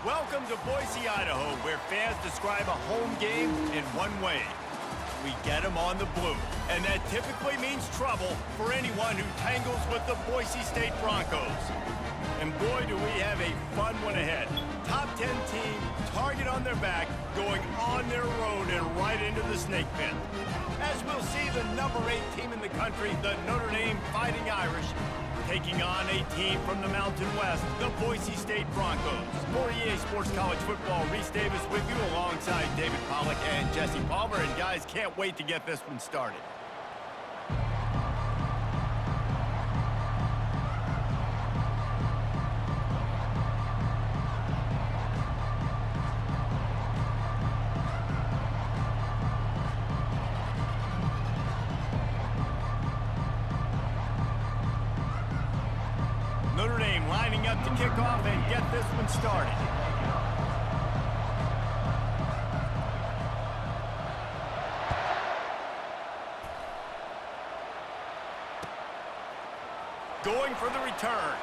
Welcome to Boise, Idaho, where fans describe a home game in one way. We get them on the blue, and that typically means trouble for anyone who tangles with the Boise State Broncos. And boy, do we have a fun one ahead. Top 10 team, target on their back, going on their road and right into the snake pit. As we'll see, the number 8 team in the country, the Notre Dame Fighting Irish, taking on a team from the Mountain West, the Boise State Broncos. For EA Sports College Football, Reese Davis with you alongside David Pollack and Jesse Palmer. And guys, can't wait to get this one started. Notre Dame lining up to kick off and get this one started. Going for the return.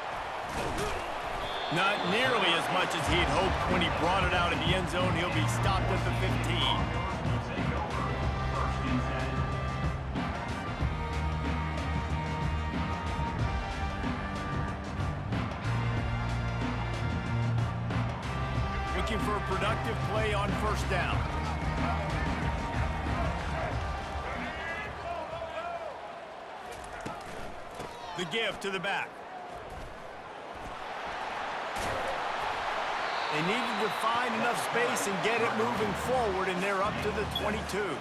Not nearly as much as he'd hoped when he brought it out of the end zone. He'll be stopped at the 15. Looking for a productive play on first down. The give to the back. They needed to find enough space and get it moving forward, and they're up to the 22.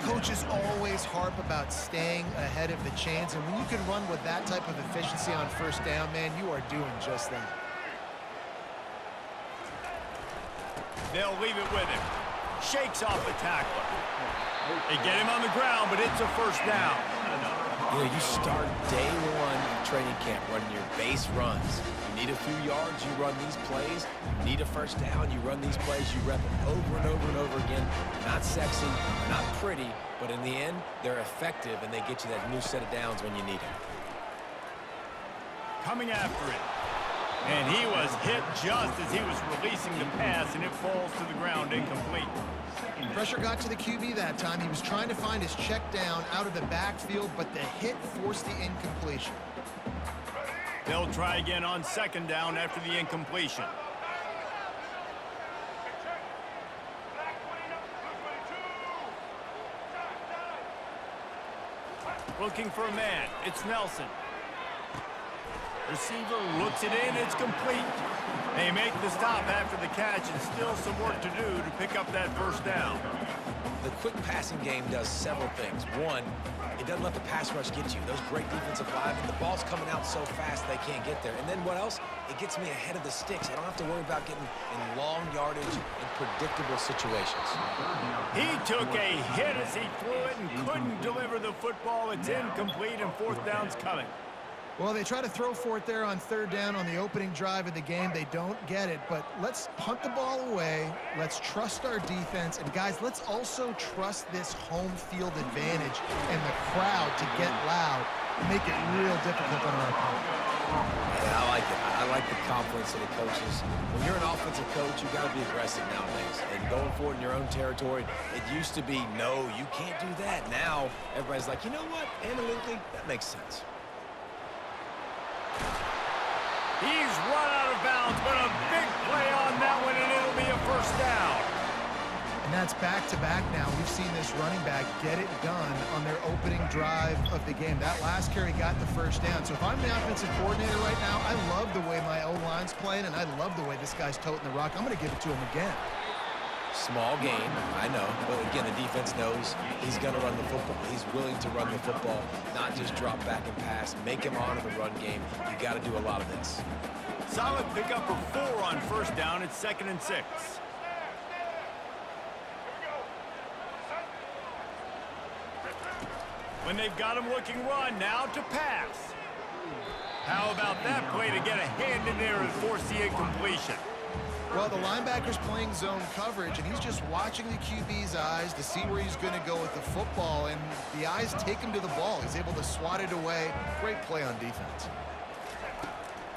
Coaches always harp about staying ahead of the chains, and when you can run with that type of efficiency on first down, man, you are doing just that. They'll leave it with him. Shakes off the tackler. They get him on the ground, but it's a first down. You know, you start day one of training camp running your base runs. You need a few yards, you run these plays. You need a first down, you run these plays. You rep them over and over and over again. They're not sexy, they're not pretty, but in the end, they're effective, and they get you that new set of downs when you need them. Coming after it. And he was hit just as he was releasing the pass, and it falls to the ground incomplete. Pressure got to the QB that time. He was trying to find his check down out of the backfield, but the hit forced the incompletion. They'll try again on second down after the incompletion. Looking for a man. It's Nelson. Receiver looks it in, it's complete. They make the stop after the catch, and still some work to do to pick up that first down. The quick passing game does several things. One, it doesn't let the pass rush get you. Those great defensive linemen, the ball's coming out so fast they can't get there. And then what else? It gets me ahead of the sticks. I don't have to worry about getting in long yardage and predictable situations. He took a hit as he threw it and couldn't deliver the football. It's incomplete, and fourth down's coming. Well, they try to throw for it there on third down on the opening drive of the game. They don't get it, but let's punt the ball away. Let's trust our defense. And, guys, let's also trust this home field advantage and the crowd to get loud and make it real difficult on our opponent. Yeah, I like it. I like the confidence of the coaches. When you're an offensive coach, you got to be aggressive nowadays. And going forward in your own territory, it used to be, no, you can't do that. Now, everybody's like, you know what? Analytically, that makes sense. He's run out of bounds, but a big play on that one, and it'll be a first down. And that's back-to-back now. We've seen this running back get it done on their opening drive of the game. That last carry got the first down. So if I'm the offensive coordinator right now, I love the way my O-line's playing, and I love the way this guy's toting the rock. I'm going to give it to him again. Small game, I know, but again, the defense knows he's going to run the football. He's willing to run the football, not just drop back and pass, make him honor the run game. You got to do a lot of this. Solid pickup of 4 on first down. It's 2nd and 6. When they've got him looking run, now to pass. How about that play to get a hand in there and force the incompletion? Well, the linebacker's playing zone coverage, and he's just watching the QB's eyes to see where he's going to go with the football, and the eyes take him to the ball. He's able to swat it away. Great play on defense.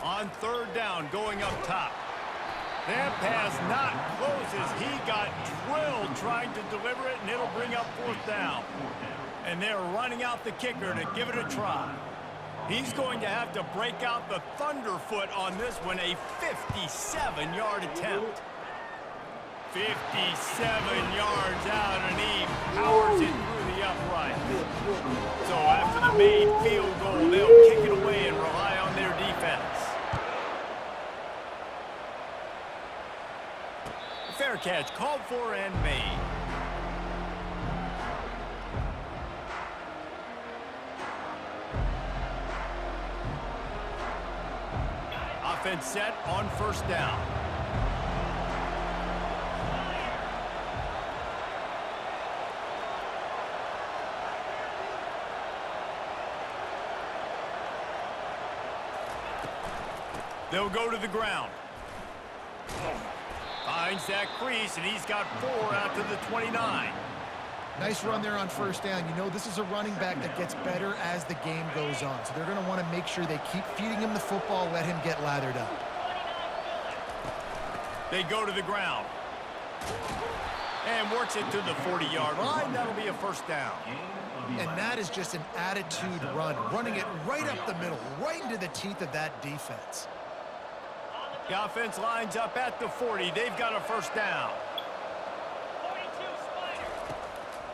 On third down, going up top. That pass not close as he got drilled trying to deliver it, and it'll bring up 4th down. And they're running out the kicker to give it a try. He's going to have to break out the thunderfoot on this one, a 57-yard attempt. 57 yards out, and he powers it through the upright. So after the made field goal, they'll kick it away and rely on their defense. Fair catch called for and made. Offense set on 1st down. They'll go to the ground. Finds that crease, and he's got 4 out to the 29. Nice run there on 1st down. You know, this is a running back that gets better as the game goes on. So they're going to want to make sure they keep feeding him the football, let him get lathered up. They go to the ground. And works it to the 40-yard line. That'll be a 1st down. And that is just an attitude run, running it right up the middle, right into the teeth of that defense. The offense lines up at the 40. They've got a 1st down.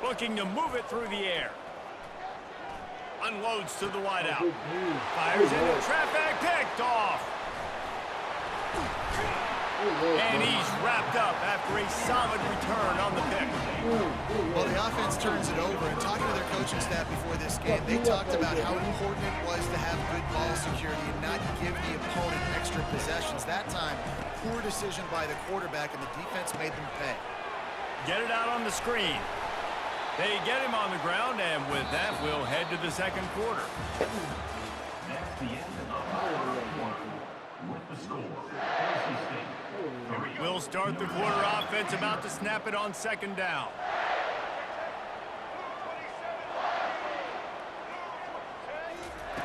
Looking to move it through the air. Unloads to the wideout. Fires into traffic, picked off. And he's wrapped up after a solid return on the pick. Well, the offense turns it over, and talking to their coaching staff before this game, they talked about how important it was to have good ball security and not give the opponent extra possessions. That time, poor decision by the quarterback, and the defense made them pay. Get it out on the screen. They get him on the ground, and with that, we'll head to the 2nd quarter. That's the end of our quarter with the score. We'll start the quarter. Offense about to snap it on 2nd down.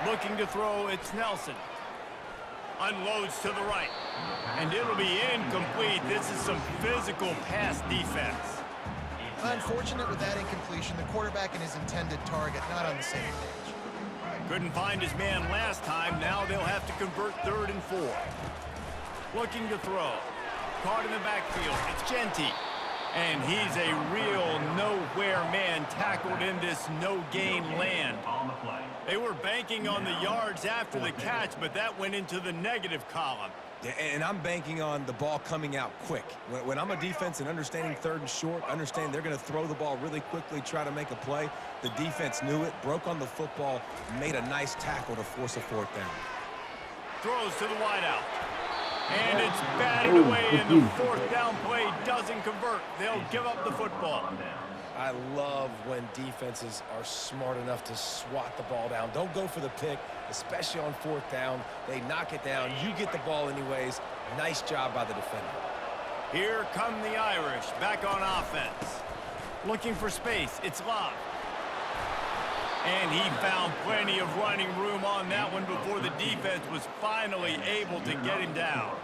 Looking to throw, it's Nelson. Unloads to the right. And it'll be incomplete. This is some physical pass defense. Unfortunate with that incompletion. The quarterback and his intended target not on the same page. Couldn't find his man last time. Now they'll have to convert 3rd and 4. Looking to throw. Caught in the backfield. It's Genty. And he's a real nowhere man tackled in this no-gain land. They were banking on the yards after the catch, but that went into the negative column. Yeah, and I'm banking on the ball coming out quick. When I'm a defense and understanding 3rd and short, understand they're going to throw the ball really quickly, try to make a play. The defense knew it, broke on the football, made a nice tackle to force a 4th down. Throws to the wideout. And it's batted away, and the 4th down play doesn't convert. They'll give up the football. I love when defenses are smart enough to swat the ball down. Don't go for the pick, especially on 4th down. They knock it down. You get the ball anyways. Nice job by the defender. Here come the Irish back on offense. Looking for space. It's Love. And he found plenty of running room on that one before the defense was finally able to get him down.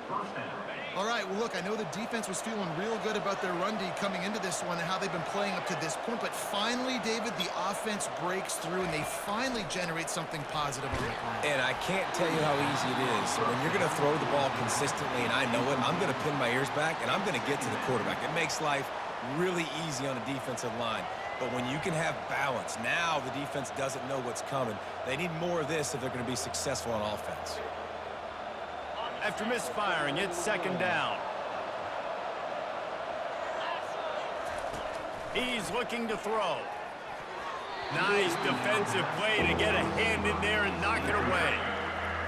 All right, well, look, I know the defense was feeling real good about their run D coming into this one and how they've been playing up to this point, but finally, David, the offense breaks through and they finally generate something positive on the ground. And I can't tell you how easy it is. When you're going to throw the ball consistently, and I know it, I'm going to pin my ears back, and I'm going to get to the quarterback. It makes life really easy on a defensive line. But when you can have balance, now the defense doesn't know what's coming. They need more of this if they're going to be successful on offense. After misfiring, it's 2nd down. He's looking to throw. Nice defensive play to get a hand in there and knock it away.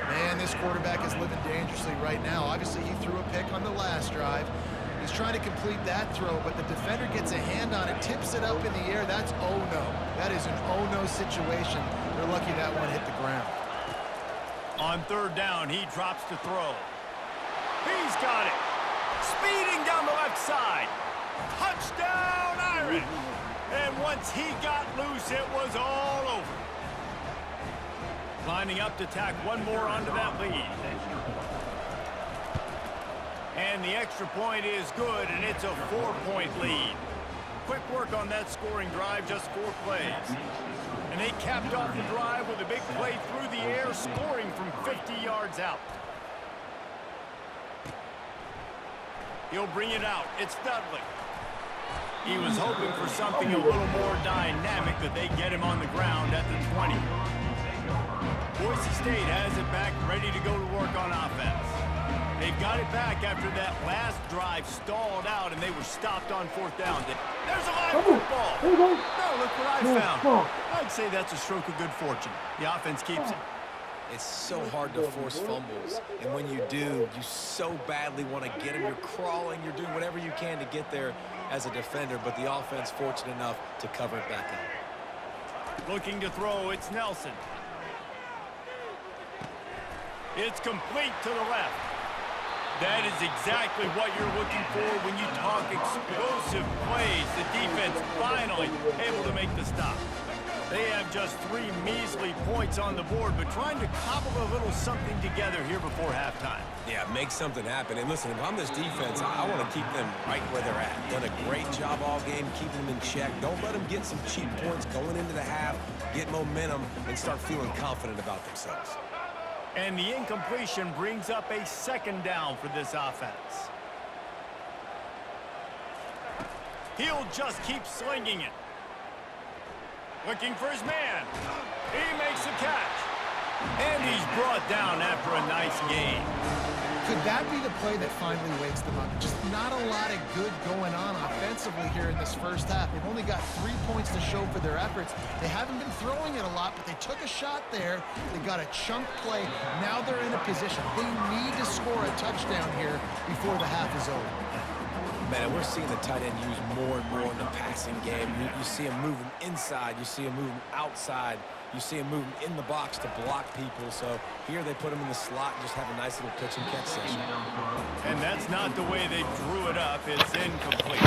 Man, this quarterback is living dangerously right now. Obviously, he threw a pick on the last drive. He's trying to complete that throw, but the defender gets a hand on it, tips it up in the air. That's oh-no. That is an oh-no situation. They're lucky that one hit the ground. On 3rd down, he drops to throw. He's got it. Speeding down the left side. Touchdown, Irish. And once he got loose, it was all over. Lining up to tack one more onto that lead. And the extra point is good, and it's a 4-point lead. Quick work on that scoring drive, just 4 plays. And they capped off the drive with a big play through the air, scoring from 50 yards out. He'll bring it out. It's Dudley. He was hoping for something a little more dynamic, but they get him on the ground at the 20. Boise State has it back, ready to go to work on offense. They've got it back after that last drive stalled out, and they were stopped on 4th down. There's a live football. No, look what I found. I'd say that's a stroke of good fortune. The offense keeps it. It's so hard to force fumbles, and when you do, you so badly want to get them. You're crawling, you're doing whatever you can to get there as a defender, but the offense fortunate enough to cover it back up. Looking to throw, it's Nelson. It's complete to the left. That is exactly what you're looking for when you talk explosive plays. The defense finally able to make the stop. They have just 3 measly points on the board, but trying to cobble a little something together here before halftime. Yeah, make something happen. And listen, if I'm this defense, I want to keep them right where they're at. Done a great job all game keeping them in check. Don't let them get some cheap points going into the half, get momentum, and start feeling confident about themselves. And the incompletion brings up a 2nd down for this offense. He'll just keep slinging it. Looking for his man. He makes the catch. And he's brought down after a nice gain. Could that be the play that finally wakes them up? Just not a lot of good going on offensively here in this first half. They've only got 3 points to show for their efforts. They haven't been throwing it a lot, but they took a shot there. They got a chunk play. Now they're in a position. They need to score a touchdown here before the half is over. Man, we're seeing the tight end used more and more in the passing game. You see him moving inside. You see him moving outside. You see him moving in the box to block people. So here they put him in the slot and just have a nice little pitch and catch session. And that's not the way they drew it up. It's incomplete.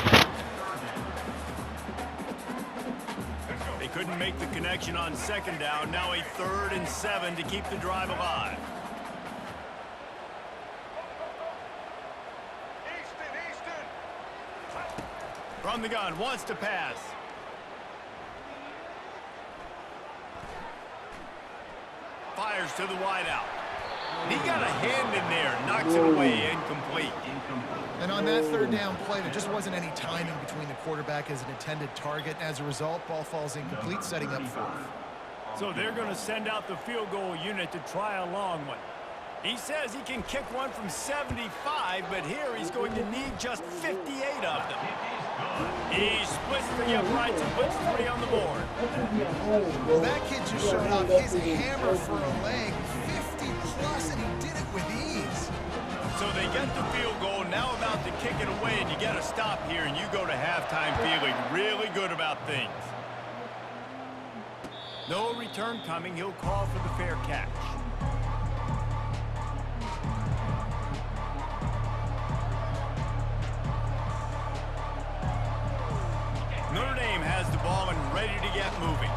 They couldn't make the connection on 2nd down. Now a 3rd and 7 to keep the drive alive. From the gun, wants to pass. Fires to the wideout. He got a hand in there, knocks it away, incomplete. And on that 3rd down play, there just wasn't any timing between the quarterback as an intended target. As a result, ball falls incomplete, setting up 4th. So they're going to send out the field goal unit to try a long one. He says he can kick one from 75, but here he's going to need just 58 of them. He splits the uprights and puts 3 on the board. Well, that kid just showed off his hammer for a leg, 50 plus, and he did it with ease. So they get the field goal, now about to kick it away, and you get a stop here, and you go to halftime feeling really good about things. No return coming. He'll call for the fair catch. Notre Dame has the ball and ready to get moving.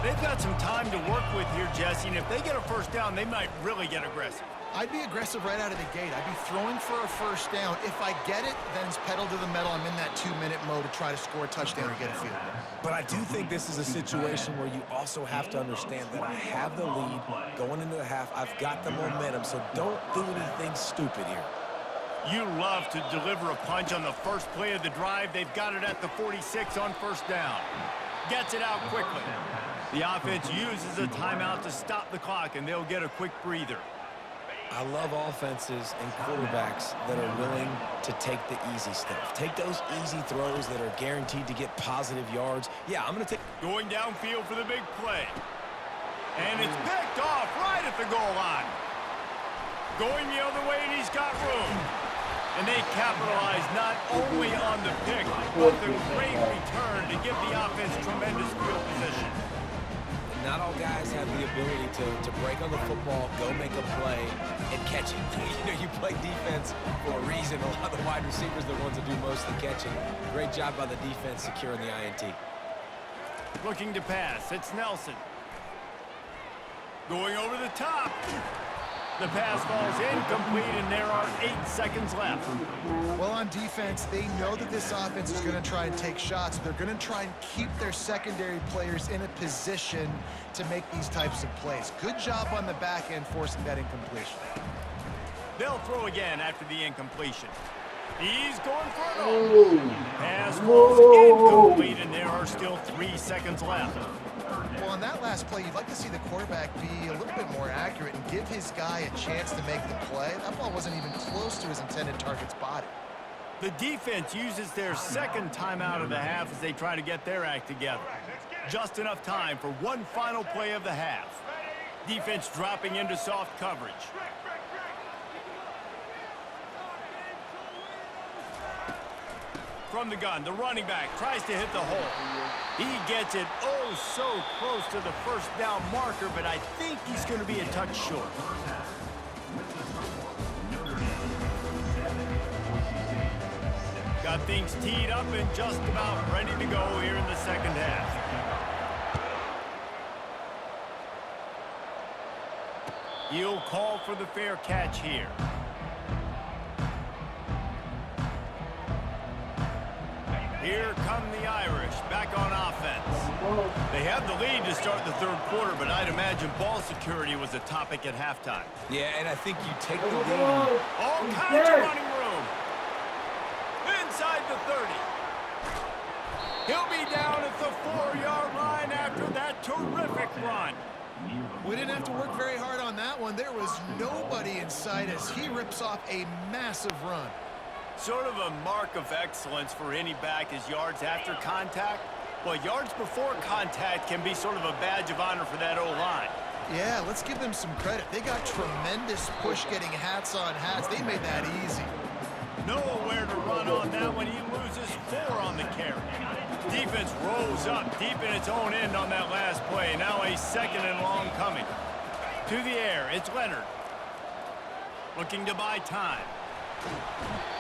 They've got some time to work with here, Jesse, and if they get a 1st down, they might really get aggressive. I'd be aggressive right out of the gate. I'd be throwing for a 1st down. If I get it, then it's pedal to the metal. I'm in that 2-minute mode to try to score a touchdown or get a field goal. But I do think this is a situation where you also have to understand that I have the lead going into the half. I've got the momentum, so don't do anything stupid here. You love to deliver a punch on the first play of the drive. They've got it at the 46 on 1st down. Gets it out quickly. The offense uses a timeout to stop the clock, and they'll get a quick breather. I love offenses and quarterbacks that are willing to take the easy stuff. Take those easy throws that are guaranteed to get positive yards. Yeah, I'm going to take... Going downfield for the big play. And it's picked off right at the goal line. Going the other way, and he's got room. And they capitalize not only on the pick, but the great return to give the offense tremendous field position. Not all guys have the ability to break on the football, go make a play, and catch it. You know, you play defense for a reason. A lot of the wide receivers are the ones that do most of the catching. Great job by the defense securing the INT. Looking to pass. It's Nelson. Going over the top. The pass falls incomplete, and there are 8 seconds left. Well, on defense, they know that this offense is going to try and take shots. They're going to try and keep their secondary players in a position to make these types of plays. Good job on the back end forcing that incompletion. They'll throw again after the incompletion. He's going for it. Pass falls incomplete, and there are still 3 seconds left. Well, on that last play, you'd like to see the quarterback be a little bit more accurate and give his guy a chance to make the play. That ball wasn't even close to his intended target's body. The defense uses their second timeout of the half as they try to get their act together. Just enough time for one final play of the half. Defense dropping into soft coverage. From the gun, the running back tries to hit the hole. He gets it oh so close to the first down marker, but I think he's going to be a touch short. Got things teed up and just about ready to go here in the second half. He'll call for the fair catch here. Here come the Irish, back on offense. They have the lead to start the third quarter, but I'd imagine ball security was a topic at halftime. Yeah, and I think you take the lead. All kinds of running room. Inside the 30. He'll be down at the 4-yard line after that terrific run. We didn't have to work very hard on that one. There was nobody in sight as he rips off a massive run. Sort of a mark of excellence for any back is yards after contact. Well, yards before contact can be sort of a badge of honor for that O-line. Yeah, let's give them some credit. They got tremendous push getting hats on hats. They made that easy. Nowhere to run on that one. He loses 4 on the carry. Defense rolls up deep in its own end on that last play. Now a second and long coming. To the air, it's Leonard. Looking to buy time.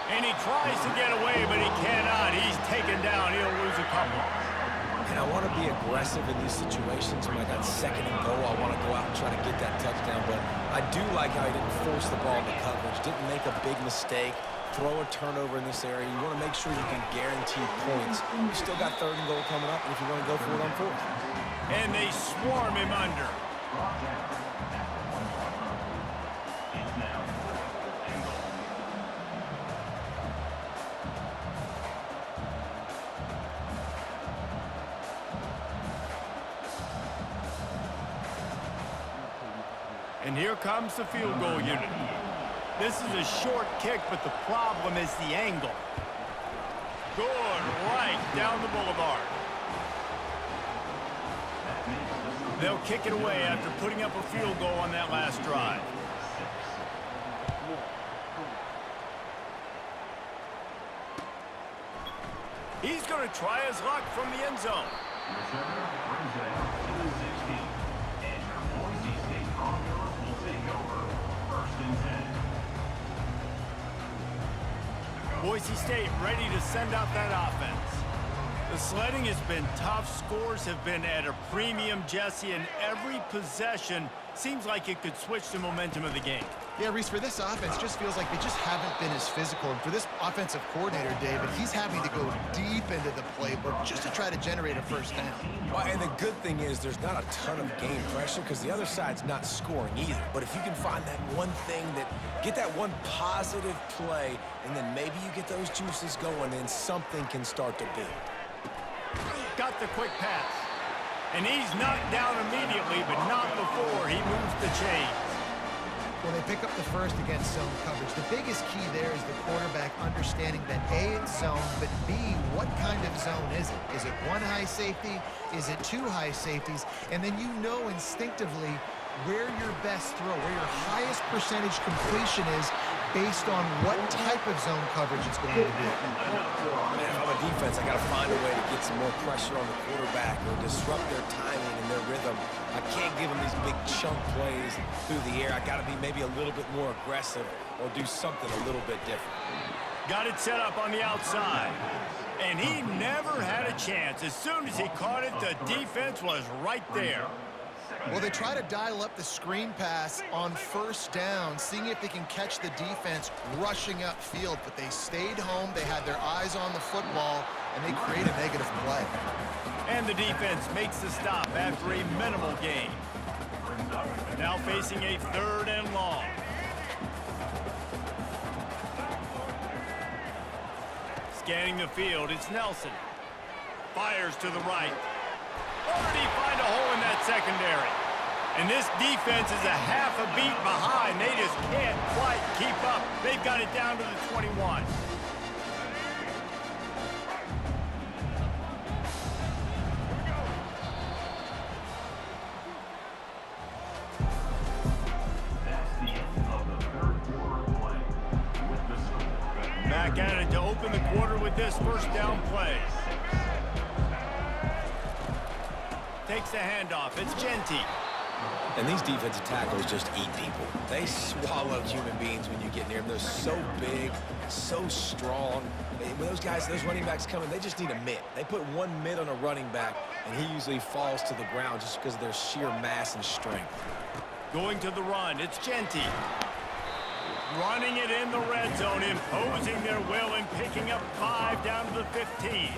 And he tries to get away, but he cannot. He's taken down. He'll lose a couple. And I want to be aggressive in these situations. When I got second and goal, I want to go out and try to get that touchdown. But I do like how he didn't force the ball into coverage, didn't make a big mistake, throw a turnover in this area. You want to make sure you can guarantee points. You still got third and goal coming up, and if you want to go for it on fourth. And they swarm him under. And here comes the field goal unit. This is a short kick, but the problem is the angle. Good, right down the boulevard. They'll kick it away after putting up a field goal on that last drive. He's going to try his luck from the end zone. Boise State ready to send out that offense. The sledding has been tough. Scores have been at a premium, Jesse, and every possession seems like it could switch the momentum of the game. Yeah, Reese, for this offense, just feels like they just haven't been as physical. And for this offensive coordinator, David, he's having to go deep into the playbook just to try to generate a first down. Well, and the good thing is there's not a ton of game pressure because the other side's not scoring either. But if you can find that one thing get that one positive play, and then maybe you get those juices going, and something can start to build. Got the quick pass. And he's knocked down immediately, but not before he moves the chains. Well, they pick up the first against zone coverage. The biggest key there is the quarterback understanding that A, it's zone, but B, what kind of zone is it? Is it one high safety? Is it two high safeties? And then you know instinctively where your best throw, where your highest percentage completion is based on what type of zone coverage it's going to be. Man, if I'm a defense, I got to find a way to get some more pressure on the quarterback or disrupt their timing and their rhythm. I can't give them these big chunk plays through the air. I got to be maybe a little bit more aggressive or do something a little bit different. Got it set up on the outside. And he never had a chance. As soon as he caught it, the defense was right there. Well, they try to dial up the screen pass on first down, seeing if they can catch the defense rushing upfield, but they stayed home, they had their eyes on the football, and they create a negative play. And the defense makes the stop after a minimal gain. Now facing a 3rd and long. Scanning the field, it's Nelson. Fires to the right. Already find a hole in that secondary. And this defense is a half a beat behind. They just can't quite keep up. They've got it down to the 21. Back at it to open the quarter with this first down play. Takes the handoff. It's Genty. And these defensive tackles just eat people. They swallow human beings when you get near them. They're so big, so strong. When those guys, those running backs come in, they just need a mitt. They put one mitt on a running back, and he usually falls to the ground just because of their sheer mass and strength. Going to the run. It's Genty. Running it in the red zone, imposing their will and picking up 5 down to the 15.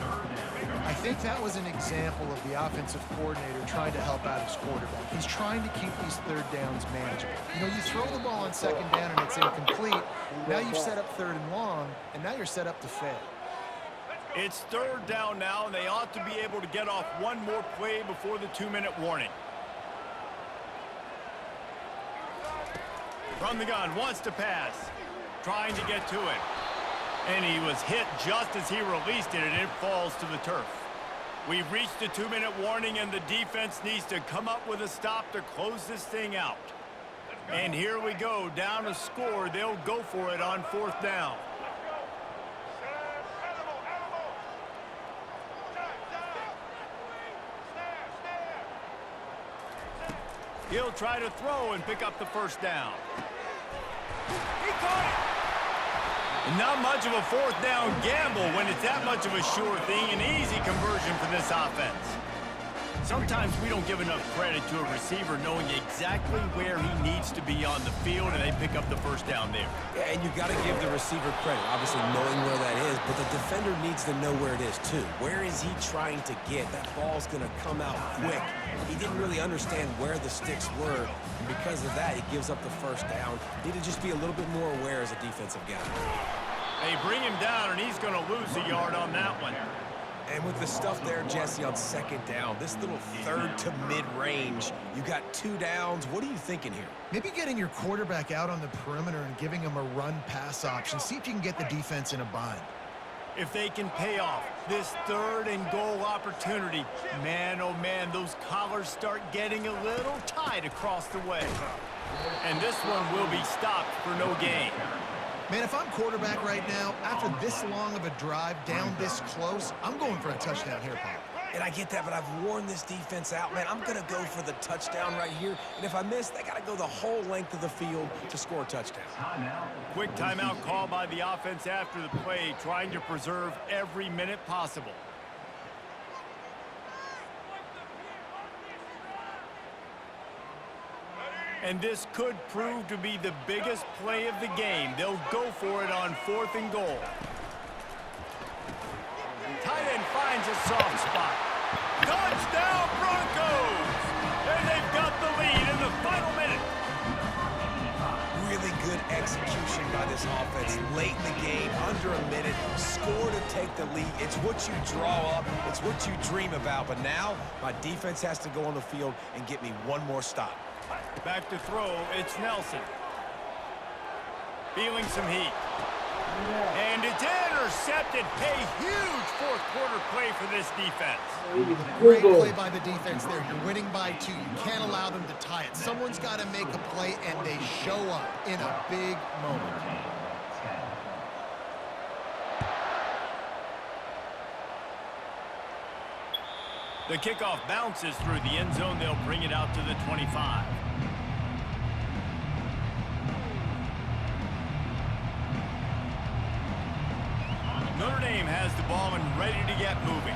I think that was an example of the offensive coordinator trying to help out his quarterback. He's trying to keep these 3rd downs manageable. You know, you throw the ball on 2nd down and it's incomplete. Now you've set up 3rd and long, and now you're set up to fail. It's 3rd down now, and they ought to be able to get off one more play before the 2-minute warning. From the gun, wants to pass. Trying to get to it. And he was hit just as he released it, and it falls to the turf. We've reached the 2-minute warning, and the defense needs to come up with a stop to close this thing out. And here we go, down a score. They'll go for it on 4th down. He'll try to throw and pick up the first down. He caught it! Not much of a 4th down gamble when it's that much of a sure thing, an easy conversion for this offense. Sometimes we don't give enough credit to a receiver knowing exactly where he needs to be on the field, and they pick up the first down there. Yeah, and you got to give the receiver credit, obviously knowing where that is, but the defender needs to know where it is too. Where is he trying to get? That ball's going to come out quick. He didn't really understand where the sticks were, and because of that, he gives up the first down. Need to just be a little bit more aware as a defensive guy. They bring him down, and he's going to lose a yard on that one. And with the stuff there, Jesse, on 2nd down, this little 3rd to mid-range, you got 2 downs. What are you thinking here? Maybe getting your quarterback out on the perimeter and giving him a run-pass option. See if you can get the defense in a bind. If they can pay off this 3rd and goal opportunity, man, oh man, those collars start getting a little tight across the way. And this one will be stopped for no gain. Man, if I'm quarterback right now, after this long of a drive, down this close, I'm going for a touchdown here, Paul. And I get that, but I've worn this defense out, man. I'm going to go for the touchdown right here. And if I miss, they got to go the whole length of the field to score a touchdown. Quick timeout call by the offense after the play, trying to preserve every minute possible. And this could prove to be the biggest play of the game. They'll go for it on 4th and goal. Tight end finds a soft spot. Touchdown, Broncos! And they've got the lead in the final minute. Really good execution by this offense. Late in the game, under a minute, score to take the lead. It's what you draw up. It's what you dream about. But now, my defense has to go on the field and get me one more stop. Back to throw, it's Nelson. Feeling some heat. And it's intercepted. A huge 4th quarter play for this defense. Great play by the defense there. You're winning by 2. You can't allow them to tie it. Someone's got to make a play, and they show up in a big moment. The kickoff bounces through the end zone. They'll bring it out to the 25. Notre Dame has the ball and ready to get moving.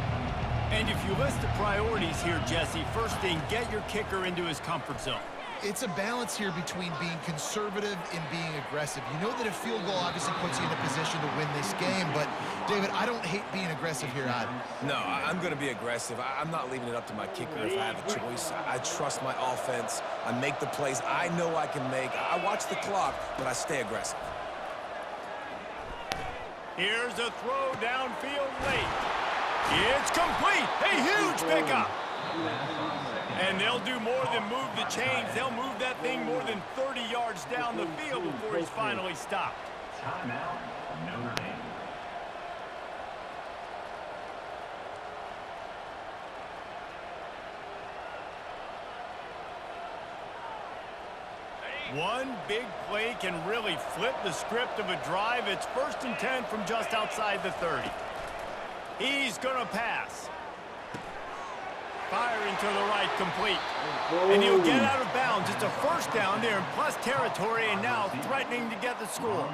And if you list the priorities here, Jesse, first thing, get your kicker into his comfort zone. It's a balance here between being conservative and being aggressive. You know that a field goal obviously puts you in a position to win this game, but, David, I don't hate being aggressive here either. No, I'm going to be aggressive. I'm not leaving it up to my kicker if I have a choice. I trust my offense. I make the plays I know I can make. I watch the clock, but I stay aggressive. Here's a throw downfield late. It's complete. A huge pickup. And they'll do more than move the chains. They'll move that thing more than 30 yards down the field before he's finally stopped. Timeout, Notre Dame. One big play can really flip the script of a drive. It's 1st and 10 from just outside the 30. He's going to pass. Firing to the right, complete. And he'll get out of bounds. It's a first down there in plus territory, and now threatening to get the score.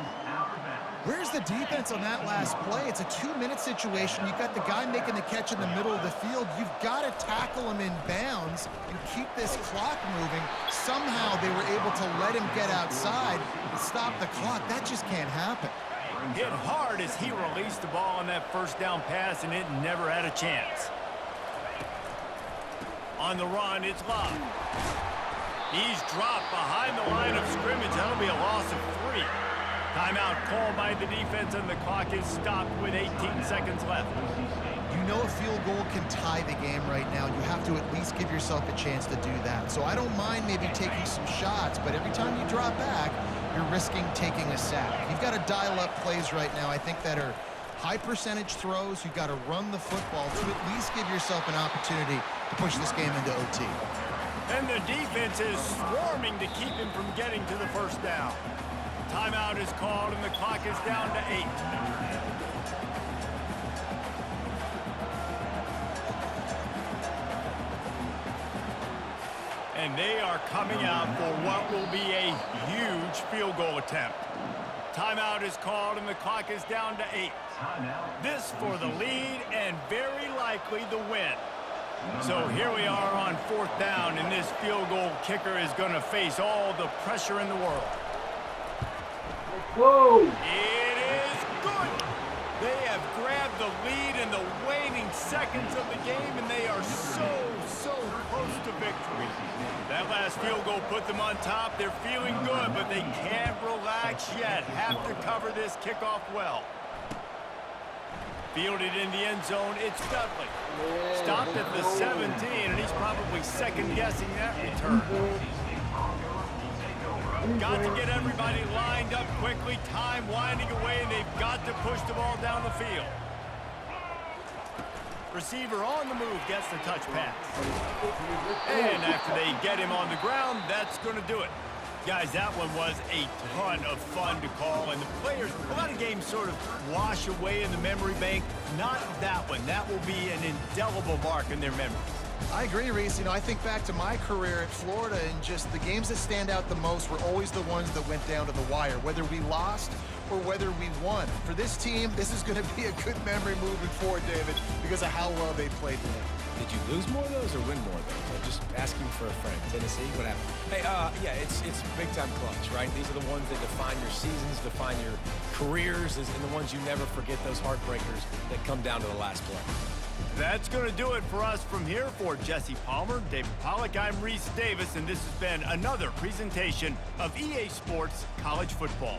Where's the defense on that last play? It's a 2-minute situation. You've got the guy making the catch in the middle of the field. You've got to tackle him in bounds and keep this clock moving. Somehow they were able to let him get outside and stop the clock. That just can't happen. Hit hard as he released the ball on that first down pass, and it never had a chance. On the run, it's Love. He's dropped behind the line of scrimmage. That'll be a loss of 3. Timeout called by the defense, and the clock is stopped with 18 seconds left. You know a field goal can tie the game right now. You have to at least give yourself a chance to do that. So I don't mind maybe taking some shots, but every time you drop back, you're risking taking a sack. You've got to dial up plays right now, I think, that are high percentage throws. You've got to run the football to at least give yourself an opportunity to push this game into OT. And the defense is swarming to keep him from getting to the first down. Timeout is called, and the clock is down to 8. And they are coming out for what will be a huge field goal attempt. Timeout is called, and the clock is down to 8. This for the lead and very likely the win. So here we are on 4th down, and this field goal kicker is going to face all the pressure in the world. Whoa! It is good. They have grabbed the lead in the waning seconds of the game, and they are so close to victory. That last field goal put them on top. They're feeling good, but they can't relax yet. Have to cover this kickoff well. Fielded in the end zone, it's Dudley. Stopped at the 17, and he's probably second-guessing that return. Got to get everybody lined up quickly. Time winding away, and they've got to push the ball down the field. Receiver on the move gets the touch pass. And after they get him on the ground, that's going to do it. Guys, that one was a ton of fun to call, and the players, a lot of games sort of wash away in the memory bank. Not that one. That will be an indelible mark in their memories. I agree, Reese. You know, I think back to my career at Florida, and just the games that stand out the most were always the ones that went down to the wire, whether we lost or whether we won. For this team, this is going to be a good memory moving forward, David, because of how well they played today. Did you lose more of those or win more of those? I'm just asking for a friend. Tennessee, what happened? Hey, yeah, it's big-time clutch, right? These are the ones that define your seasons, define your careers, and the ones you never forget, those heartbreakers that come down to the last play. That's going to do it for us from here. For Jesse Palmer, David Pollack, I'm Reese Davis, and this has been another presentation of EA Sports College Football.